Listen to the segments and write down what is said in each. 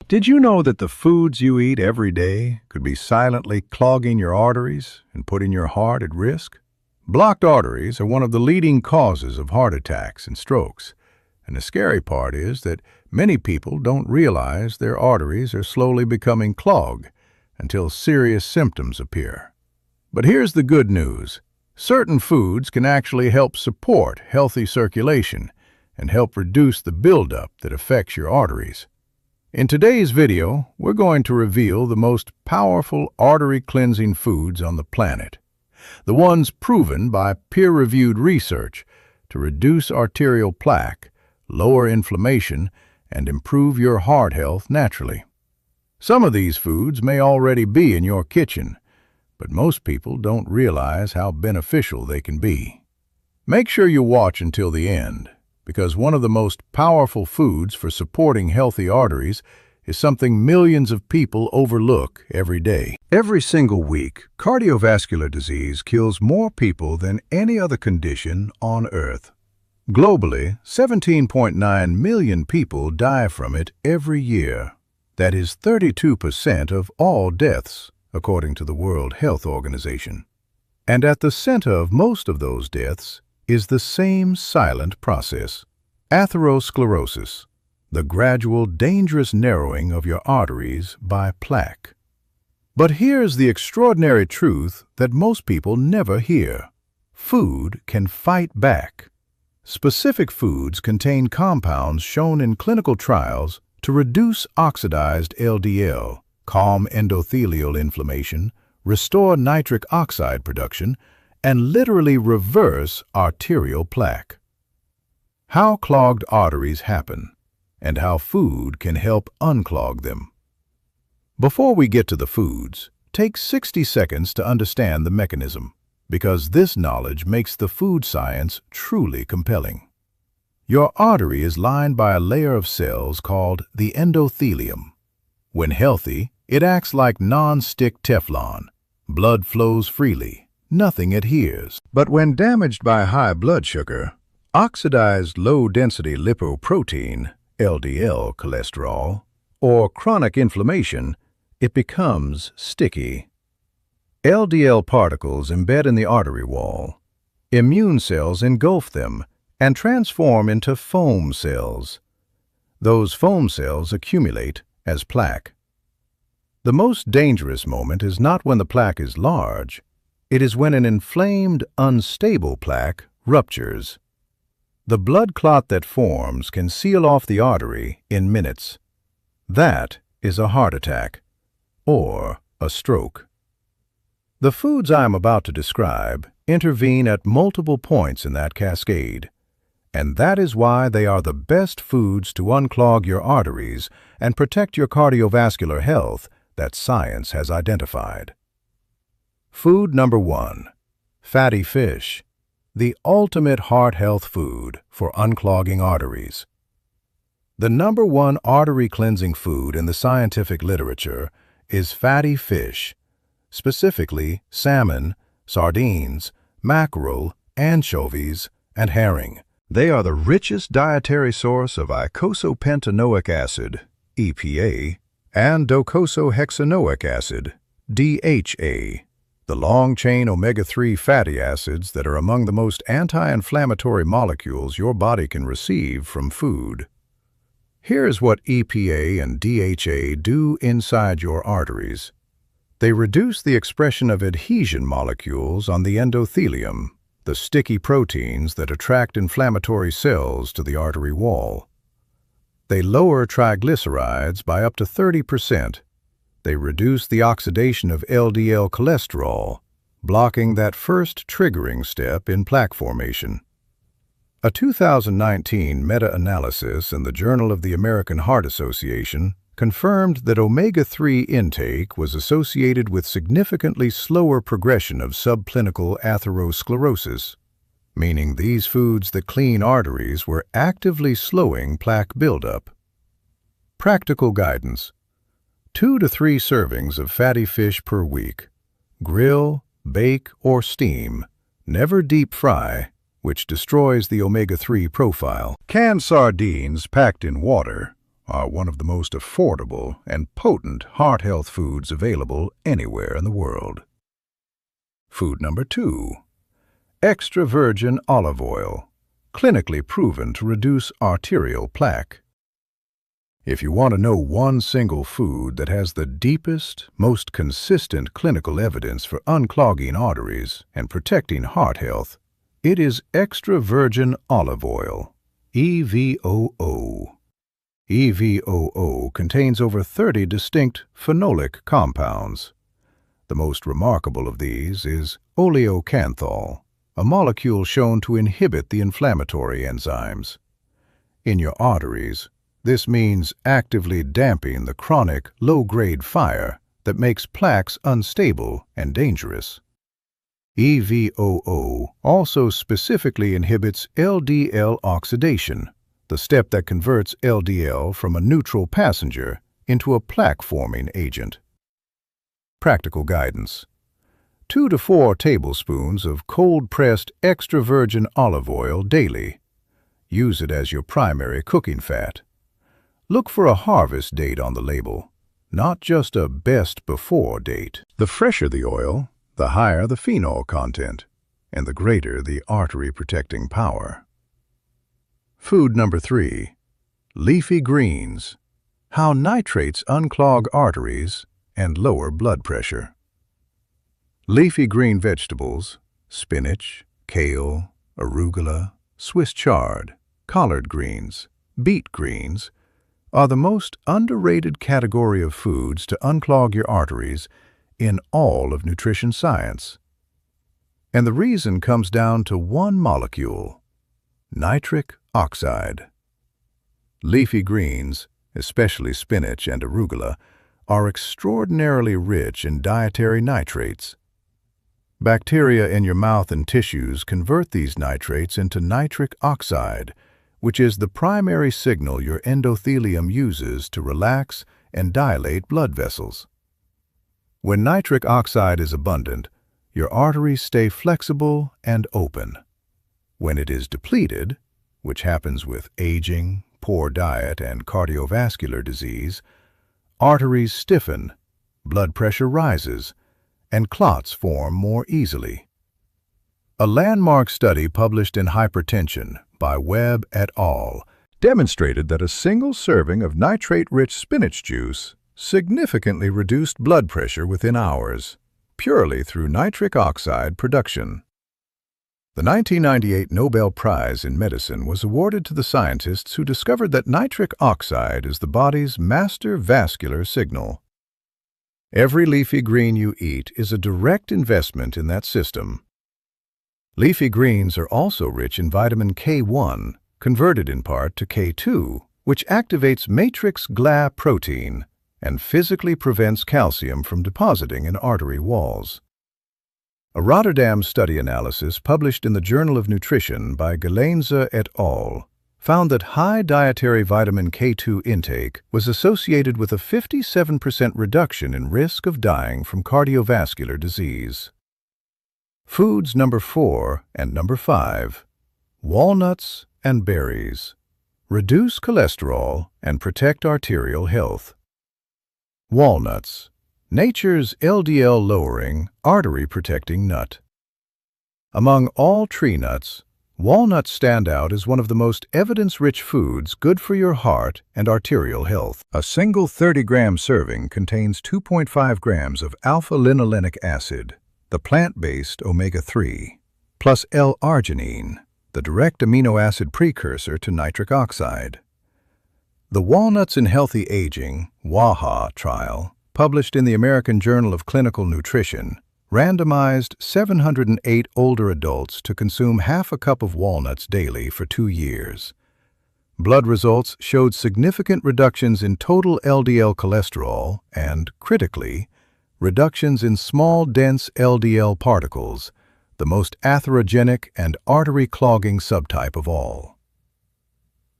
Did you know that the foods you eat every day could be silently clogging your arteries and putting your heart at risk? Blocked arteries are one of the leading causes of heart attacks and strokes. And the scary part is that many people don't realize their arteries are slowly becoming clogged until serious symptoms appear. But here's the good news. Certain foods can actually help support healthy circulation and help reduce the buildup that affects your arteries. In today's video, we're going to reveal the most powerful artery-cleansing foods on the planet, the ones proven by peer-reviewed research to reduce arterial plaque, lower inflammation, and improve your heart health naturally. Some of these foods may already be in your kitchen, but most people don't realize how beneficial they can be. Make sure you watch until the end, because one of the most powerful foods for supporting healthy arteries is something millions of people overlook every day. Every single week, cardiovascular disease kills more people than any other condition on Earth. Globally, 17.9 million people die from it every year. That is 32% of all deaths, according to the World Health Organization. And at the center of most of those deaths is the same silent process, atherosclerosis, the gradual, dangerous narrowing of your arteries by plaque. But here's the extraordinary truth that most people never hear. Food can fight back. Specific foods contain compounds shown in clinical trials to reduce oxidized LDL, calm endothelial inflammation, restore nitric oxide production, and literally reverse arterial plaque. How clogged arteries happen, and how food can help unclog them. Before we get to the foods, take 60 seconds to understand the mechanism, because this knowledge makes the food science truly compelling. Your artery is lined by a layer of cells called the endothelium. When healthy, it acts like non-stick Teflon. Blood flows freely. Nothing adheres. But when damaged by high blood sugar, oxidized low-density lipoprotein, LDL cholesterol, or chronic inflammation, it becomes sticky. LDL particles embed in the artery wall. Immune cells engulf them and transform into foam cells. Those foam cells accumulate as plaque. The most dangerous moment is not when the plaque is large. It is when an inflamed, unstable plaque ruptures. The blood clot that forms can seal off the artery in minutes. That is a heart attack or a stroke. The foods I am about to describe intervene at multiple points in that cascade, and that is why they are the best foods to unclog your arteries and protect your cardiovascular health that science has identified. Food number 1, fatty fish, the ultimate heart health food for unclogging arteries. The number 1 artery cleansing food in the scientific literature is fatty fish, specifically salmon, sardines, mackerel, anchovies, and herring. They are the richest dietary source of eicosapentaenoic acid, EPA, and docosahexaenoic acid, DHA. The long-chain omega-3 fatty acids that are among the most anti-inflammatory molecules your body can receive from food. Here's what EPA and DHA do inside your arteries. They reduce the expression of adhesion molecules on the endothelium, the sticky proteins that attract inflammatory cells to the artery wall. They lower triglycerides by up to 30%. They reduce the oxidation of LDL cholesterol, blocking that first triggering step in plaque formation. A 2019 meta-analysis in the Journal of the American Heart Association confirmed that omega-3 intake was associated with significantly slower progression of subclinical atherosclerosis, meaning these foods that clean arteries were actively slowing plaque buildup. Practical guidance: 2 to 3 servings of fatty fish per week. Grill, bake, or steam. Never deep fry, which destroys the omega-3 profile. Canned sardines packed in water are one of the most affordable and potent heart health foods available anywhere in the world. Food number 2. Extra virgin olive oil, clinically proven to reduce arterial plaque. If you want to know one single food that has the deepest, most consistent clinical evidence for unclogging arteries and protecting heart health, it is extra virgin olive oil, EVOO. EVOO contains over 30 distinct phenolic compounds. The most remarkable of these is oleocanthal, a molecule shown to inhibit the inflammatory enzymes. In your arteries, this means actively damping the chronic, low-grade fire that makes plaques unstable and dangerous. EVOO also specifically inhibits LDL oxidation, the step that converts LDL from a neutral passenger into a plaque-forming agent. Practical guidance: 2 to 4 tablespoons of cold-pressed extra virgin olive oil daily. Use it as your primary cooking fat. Look for a harvest date on the label, not just a best before date. The fresher the oil, the higher the phenol content, and the greater the artery protecting power. Food number 3. Leafy greens. How nitrates unclog arteries and lower blood pressure. Leafy green vegetables, spinach, kale, arugula, Swiss chard, collard greens, beet greens, are the most underrated category of foods to unclog your arteries in all of nutrition science. And the reason comes down to one molecule: nitric oxide. Leafy greens, especially spinach and arugula, are extraordinarily rich in dietary nitrates. Bacteria in your mouth and tissues convert these nitrates into nitric oxide, which is the primary signal your endothelium uses to relax and dilate blood vessels. When nitric oxide is abundant, your arteries stay flexible and open. When it is depleted, which happens with aging, poor diet, and cardiovascular disease, arteries stiffen, blood pressure rises, and clots form more easily. A landmark study published in Hypertension by Webb et al. Demonstrated that a single serving of nitrate-rich spinach juice significantly reduced blood pressure within hours, purely through nitric oxide production. The 1998 Nobel Prize in Medicine was awarded to the scientists who discovered that nitric oxide is the body's master vascular signal. Every leafy green you eat is a direct investment in that system. Leafy greens are also rich in vitamin K1, converted in part to K2, which activates matrix GLA protein and physically prevents calcium from depositing in artery walls. A Rotterdam study analysis published in the Journal of Nutrition by Galenza et al. Found that high dietary vitamin K2 intake was associated with a 57% reduction in risk of dying from cardiovascular disease. Foods number 4 and number 5. Walnuts and berries. Reduce cholesterol and protect arterial health. Walnuts, nature's LDL-lowering, artery-protecting nut. Among all tree nuts, walnuts stand out as one of the most evidence-rich foods good for your heart and arterial health. A single 30-gram serving contains 2.5 grams of alpha-linolenic acid, the plant-based omega-3, plus L-arginine, the direct amino acid precursor to nitric oxide. The Walnuts in Healthy Aging (WAHA) trial, published in the American Journal of Clinical Nutrition, randomized 708 older adults to consume half a cup of walnuts daily for 2 years. Blood results showed significant reductions in total LDL cholesterol and, critically, reductions in small, dense LDL particles, the most atherogenic and artery-clogging subtype of all.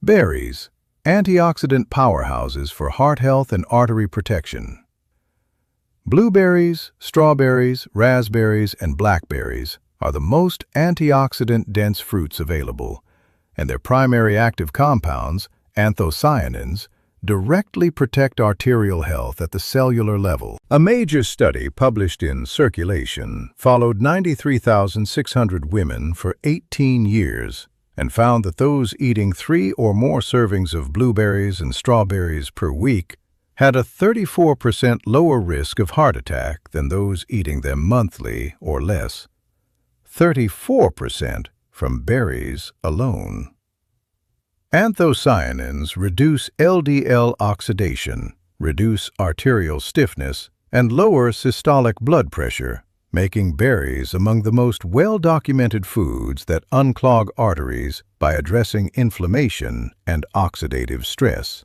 Berries, antioxidant powerhouses for heart health and artery protection. Blueberries, strawberries, raspberries, and blackberries are the most antioxidant-dense fruits available, and their primary active compounds, anthocyanins, directly protect arterial health at the cellular level. A major study published in Circulation followed 93,600 women for 18 years and found that those eating 3 or more servings of blueberries and strawberries per week had a 34% lower risk of heart attack than those eating them monthly or less. 34% from berries alone. Anthocyanins reduce LDL oxidation, reduce arterial stiffness, and lower systolic blood pressure, making berries among the most well-documented foods that unclog arteries by addressing inflammation and oxidative stress.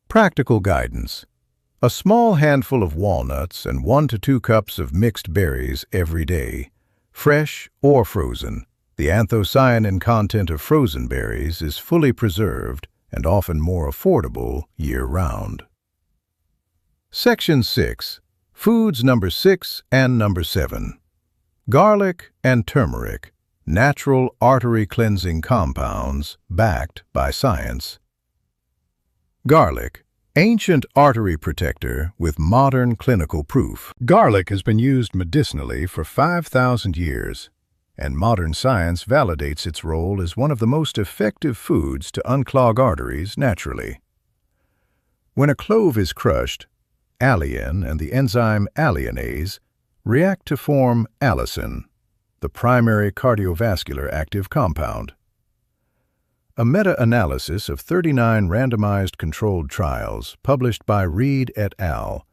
Practical guidance. A small handful of walnuts and 1 to 2 cups of mixed berries every day, fresh or frozen. The anthocyanin content of frozen berries is fully preserved and often more affordable year-round. Section 6. Foods number 6 and number 7. Garlic and turmeric, natural artery cleansing compounds backed by science. Garlic, ancient artery protector with modern clinical proof. Garlic has been used medicinally for 5,000 years, and modern science validates its role as one of the most effective foods to unclog arteries naturally. When a clove is crushed, alliin and the enzyme alliinase react to form allicin, the primary cardiovascular active compound. A meta-analysis of 39 randomized controlled trials published by Reed et al.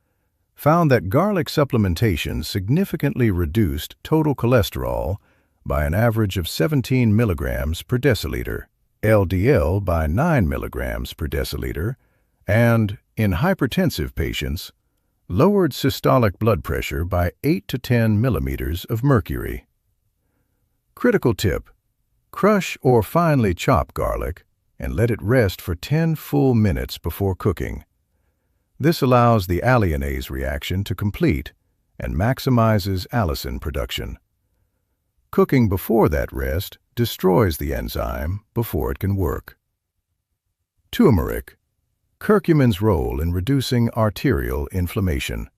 Found that garlic supplementation significantly reduced total cholesterol by an average of 17 milligrams per deciliter, LDL by 9 milligrams per deciliter, and, in hypertensive patients, lowered systolic blood pressure by 8 to 10 millimeters of mercury. Critical tip: crush or finely chop garlic and let it rest for 10 full minutes before cooking. This allows the alliinase reaction to complete and maximizes allicin production. Cooking before that rest destroys the enzyme before it can work. Turmeric, curcumin's role in reducing arterial inflammation.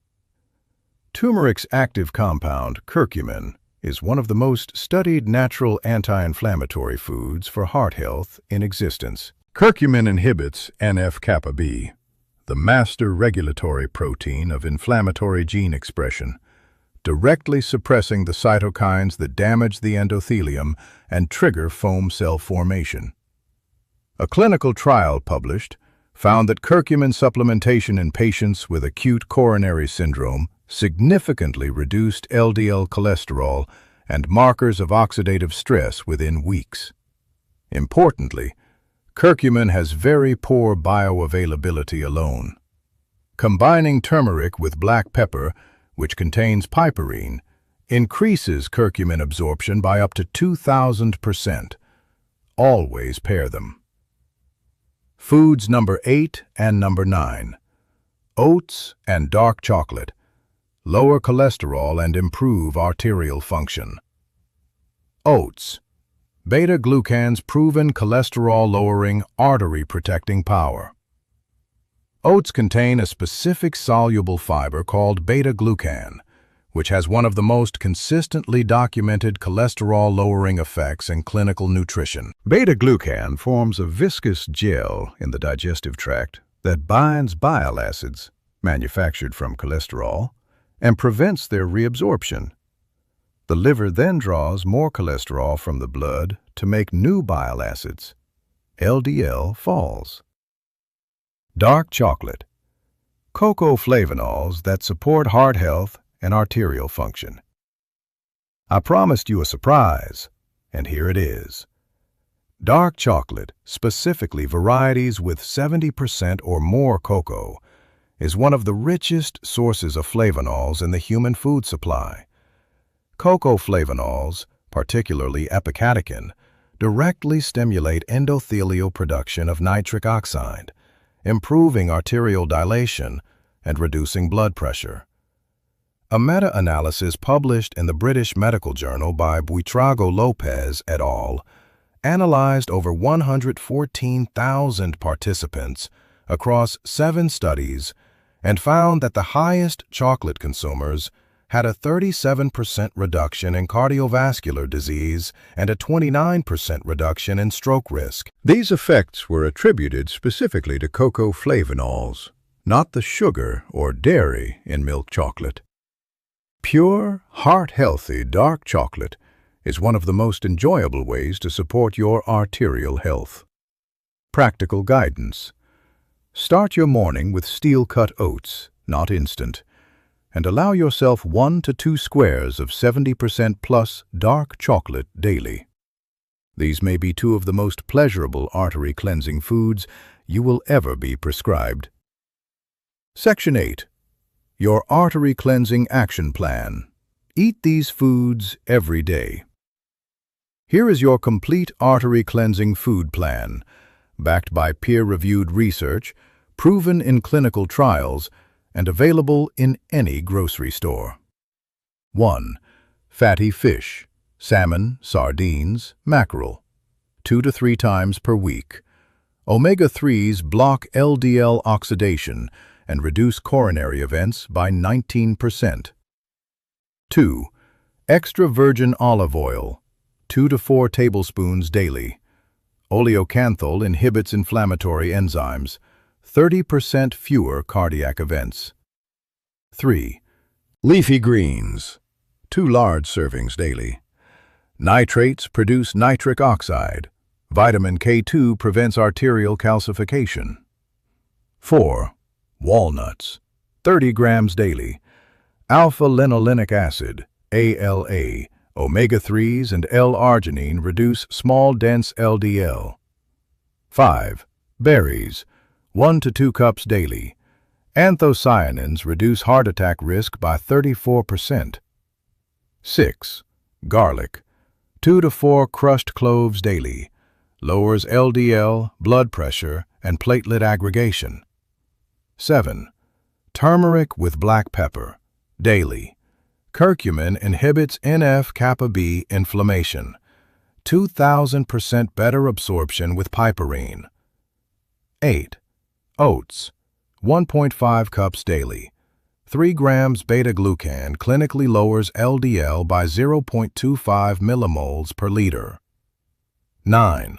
Turmeric's active compound, curcumin, is one of the most studied natural anti-inflammatory foods for heart health in existence. Curcumin inhibits NF-kappa B, the master regulatory protein of inflammatory gene expression, directly suppressing the cytokines that damage the endothelium and trigger foam cell formation. A clinical trial published found that curcumin supplementation in patients with acute coronary syndrome significantly reduced LDL cholesterol and markers of oxidative stress within weeks. Importantly, curcumin has very poor bioavailability alone. Combining turmeric with black pepper, which contains piperine, increases curcumin absorption by up to 2,000%. Always pair them. Foods number 8 and number 9. Oats and dark chocolate. Lower cholesterol and improve arterial function. Oats. Beta-glucan's proven cholesterol-lowering, artery-protecting power. Oats contain a specific soluble fiber called beta-glucan, which has one of the most consistently documented cholesterol-lowering effects in clinical nutrition. Beta-glucan forms a viscous gel in the digestive tract that binds bile acids, manufactured from cholesterol, and prevents their reabsorption. The liver then draws more cholesterol from the blood to make new bile acids. LDL falls. Dark chocolate. Cocoa flavonols that support heart health and arterial function. I promised you a surprise, and here it is. Dark chocolate, specifically varieties with 70% or more cocoa, is one of the richest sources of flavonols in the human food supply. Cocoa flavonols, particularly epicatechin, directly stimulate endothelial production of nitric oxide, improving arterial dilation and reducing blood pressure. A meta-analysis published in the British Medical Journal by Buitrago Lopez et al. Analyzed over 114,000 participants across 7 studies and found that the highest chocolate consumers had a 37% reduction in cardiovascular disease and a 29% reduction in stroke risk. These effects were attributed specifically to cocoa flavonols, not the sugar or dairy in milk chocolate. Pure, heart-healthy dark chocolate is one of the most enjoyable ways to support your arterial health. Practical guidance. Start your morning with steel-cut oats, not instant, and allow yourself 1 to 2 squares of 70% plus dark chocolate daily. These may be 2 of the most pleasurable artery cleansing foods you will ever be prescribed. Section 8. Your Artery Cleansing Action Plan. Eat these foods every day. Here is your complete artery cleansing food plan, backed by peer-reviewed research, proven in clinical trials, and available in any grocery store. 1. Fatty fish, salmon, sardines, mackerel, 2 to 3 times per week. Omega-3s block LDL oxidation and reduce coronary events by 19%. 2. Extra virgin olive oil, 2 to 4 tablespoons daily. Oleocanthal inhibits inflammatory enzymes, 30% fewer cardiac events. 3. Leafy greens, 2 large servings daily. Nitrates produce nitric oxide. Vitamin K2 prevents arterial calcification. 4. Walnuts, 30 grams daily. Alpha-linolenic acid, ALA, omega-3s and L-arginine reduce small dense LDL. 5. Berries, 1 to 2 cups daily. Anthocyanins reduce heart attack risk by 34%. 6. Garlic, 2 to 4 crushed cloves daily. Lowers LDL, blood pressure, and platelet aggregation. 7. Turmeric with black pepper, daily. Curcumin inhibits NF-kappa B inflammation. 2,000% better absorption with piperine. 8. Oats, 1.5 cups daily. 3 grams beta-glucan clinically lowers LDL by 0.25 millimoles per liter. 9.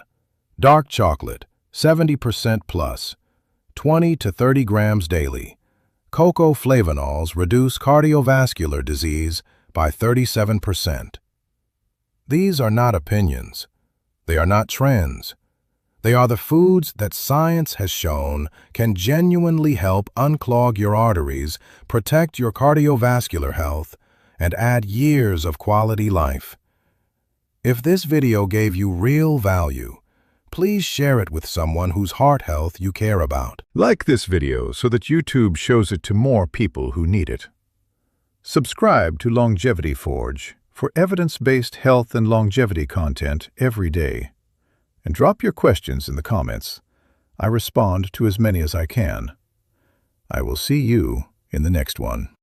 Dark chocolate, 70% plus, 20 to 30 grams daily. Cocoa flavonols reduce cardiovascular disease by 37%. These are not opinions. They are not trends. They are the foods that science has shown can genuinely help unclog your arteries, protect your cardiovascular health, and add years of quality life. If this video gave you real value, please share it with someone whose heart health you care about. Like this video so that YouTube shows it to more people who need it. Subscribe to Longevity Forge for evidence-based health and longevity content every day. And drop your questions in the comments. I respond to as many as I can. I will see you in the next one.